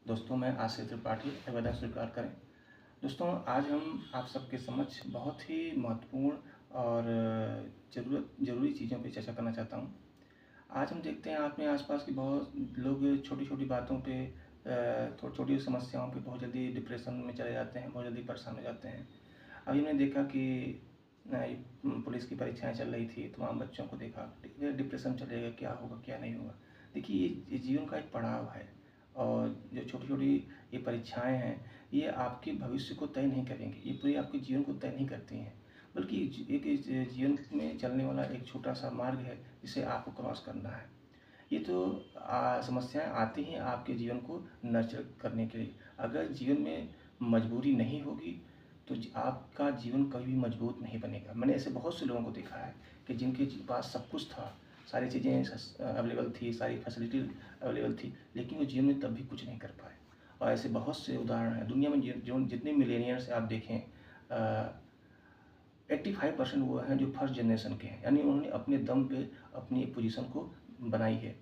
दोस्तों, मैं आशीष त्रिपाठी, आवेदन स्वीकार करें। दोस्तों, आज हम आप सबके समक्ष बहुत ही महत्वपूर्ण और ज़रूरी चीज़ों पे चर्चा करना चाहता हूँ। आज हम देखते हैं अपने आसपास की बहुत लोग छोटी-छोटी बातों पे छोटी-छोटी समस्याओं पे बहुत जल्दी डिप्रेशन में चले जाते हैं, बहुत जल्दी परेशान हो जाते हैं। अभी हमने देखा कि पुलिस की परीक्षाएँ चल रही थी, तमाम बच्चों को देखा, डिप्रेशन चलेगा, क्या होगा, क्या नहीं होगा। देखिए, ये जीवन का एक पड़ाव है और जो छोटी-छोटी ये परीक्षाएँ हैं, ये आपके भविष्य को तय नहीं करेंगी, ये पूरे आपके जीवन को तय नहीं करती हैं, बल्कि एक जीवन में चलने वाला एक छोटा-सा मार्ग है, जिसे आपको क्रॉस करना है। ये तो समस्याएँ आती हैं आपके जीवन को नर्चर करने के लिए। अगर जीवन में मजबूरी नहीं होगी, तो आपका जीवन कभी भी मजबूत नहीं बनेगा। मैंने ऐसे बहुत से लोगों को देखा है कि जिनके पास सब कुछ था, सारी चीज़ें अवेलेबल थी, सारी फैसिलिटी अवेलेबल थी, लेकिन वो जीवन में तब भी कुछ नहीं कर पाए। और ऐसे बहुत से उदाहरण हैं। दुनिया में जो जितने मिलेनियर्स आप देखें, 85% वो हैं जो फर्स्ट जनरेशन के हैं, यानी उन्होंने अपने दम पे अपनी पोजीशन को बनाई है।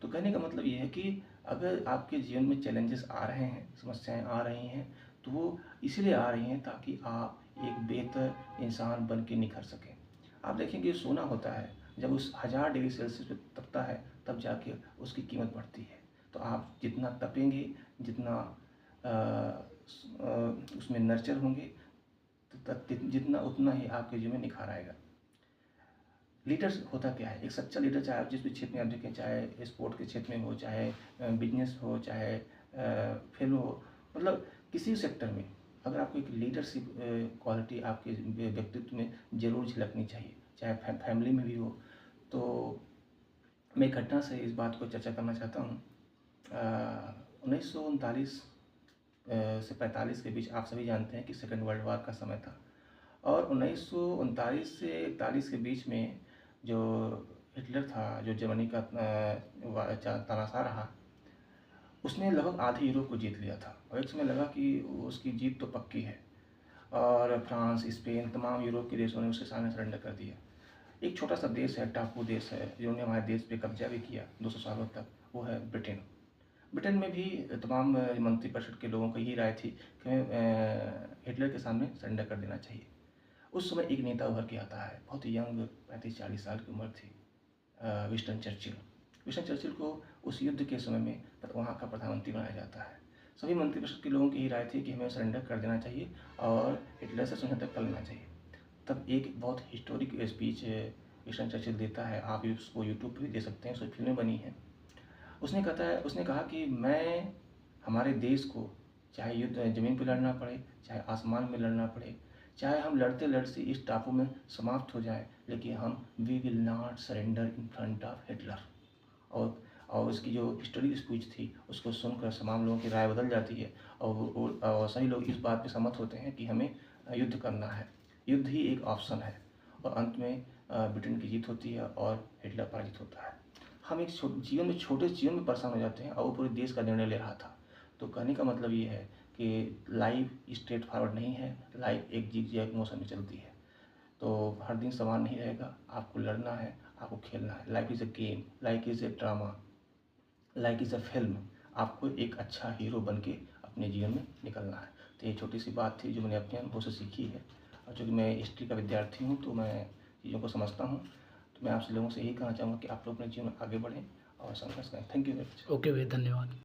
तो कहने का मतलब ये है कि अगर आपके जीवन में चैलेंजेस आ रहे हैं, समस्याएँ आ रही हैं, तो वो इसीलिए आ रही हैं ताकि आप एक बेहतर इंसान बन के निखर सकें। आप देखेंगे सोना होता है, जब उस 1000 डिग्री सेल्सियस पे तपता है, तब जाके उसकी कीमत बढ़ती है। तो आप जितना तपेंगे, जितना उसमें नर्चर होंगे, तो जितना उतना ही आपके जीवन में निखार आएगा। लीडर्स होता क्या है? एक सच्चा लीडर, चाहे आप जिस भी क्षेत्र में आप देखें, चाहे स्पोर्ट के क्षेत्र में हो, चाहे बिजनेस हो, चाहे फिल्म हो, मतलब किसी सेक्टर में अगर आपको एक लीडरशिप क्वालिटी आपके व्यक्तित्व में ज़रूर झलकनी चाहिए, चाहे फैमिली में भी हो। तो मैं एक घटना से इस बात को चर्चा करना चाहता हूँ। 1939 से 45 के बीच आप सभी जानते हैं कि सेकेंड वर्ल्ड वॉर का समय था और 1939 से 41 के बीच में जो हिटलर था, जो जर्मनी का तानाशाह रहा, उसने लगभग आधे यूरोप को जीत लिया था और एक समय लगा कि उसकी जीत तो पक्की है और फ्रांस, स्पेन, तमाम यूरोप के देशों ने उसके सामने सरेंडर कर दिया। एक छोटा सा देश है, टापू देश है, जिन्होंने हमारे देश पे कब्जा भी किया 200 सालों तक, वो है ब्रिटेन। ब्रिटेन में भी तमाम मंत्रिपरिषद के लोगों की यही राय थी कि हमें हिटलर के सामने सरेंडर कर देना चाहिए। उस समय एक नेता उभर के आता है, बहुत यंग, 35-40 साल की उम्र थी, विंस्टन चर्चिल। विंस्टन चर्चिल को उस युद्ध के समय में वहाँ का प्रधानमंत्री बनाया जाता है। सभी मंत्रिपरिषद के लोगों की यही राय थी कि हमें सरेंडर कर देना चाहिए और हिटलर से समझौता कर लेना चाहिए। तब एक बहुत हिस्टोरिक स्पीच विंस्टन चर्चिल देता है, आप उसको यूट्यूब पर भी दे सकते हैं, उसकी फिल्में बनी हैं। उसने कहा कि मैं हमारे देश को, चाहे युद्ध ज़मीन पर लड़ना पड़े, चाहे आसमान में लड़ना पड़े, चाहे हम लड़ते लड़ते इस टापू में समाप्त हो जाए, लेकिन हम we will not surrender in front of Hitler. और उसकी जो हिस्टोरिक स्पीच थी, उसको सुनकर तमाम लोगों की राय बदल जाती है और सभी लोग इस बात पे सहमत होते हैं कि हमें युद्ध करना है। युद्ध ही एक ऑप्शन है और अंत में ब्रिटेन की जीत होती है और हिटलर पराजित होता है। हम एक छोटे जीवन में परेशान हो जाते हैं और वो पूरे देश का निर्णय ले रहा था। तो कहने का मतलब ये है कि लाइफ स्ट्रेट फॉरवर्ड नहीं है, लाइफ एक जिग-जैग मोशन में चलती है। तो हर दिन समान नहीं रहेगा, आपको लड़ना है, आपको खेलना है। Life is a game, life is a drama, life is a film. आपको एक अच्छा हीरो बन के अपने जीवन में निकलना है। तो ये छोटी सी बात थी जो मैंने अपने अनुभव से सीखी है और चूँकि मैं हिस्ट्री का विद्यार्थी हूँ, तो मैं चीज़ों को समझता हूँ। तो मैं आपसे लोगों से यही कहना चाहूँगा कि आप लोग अपने जीवन में आगे बढ़ें और संघर्ष करें। Thank you very much. Okay भैया, धन्यवाद।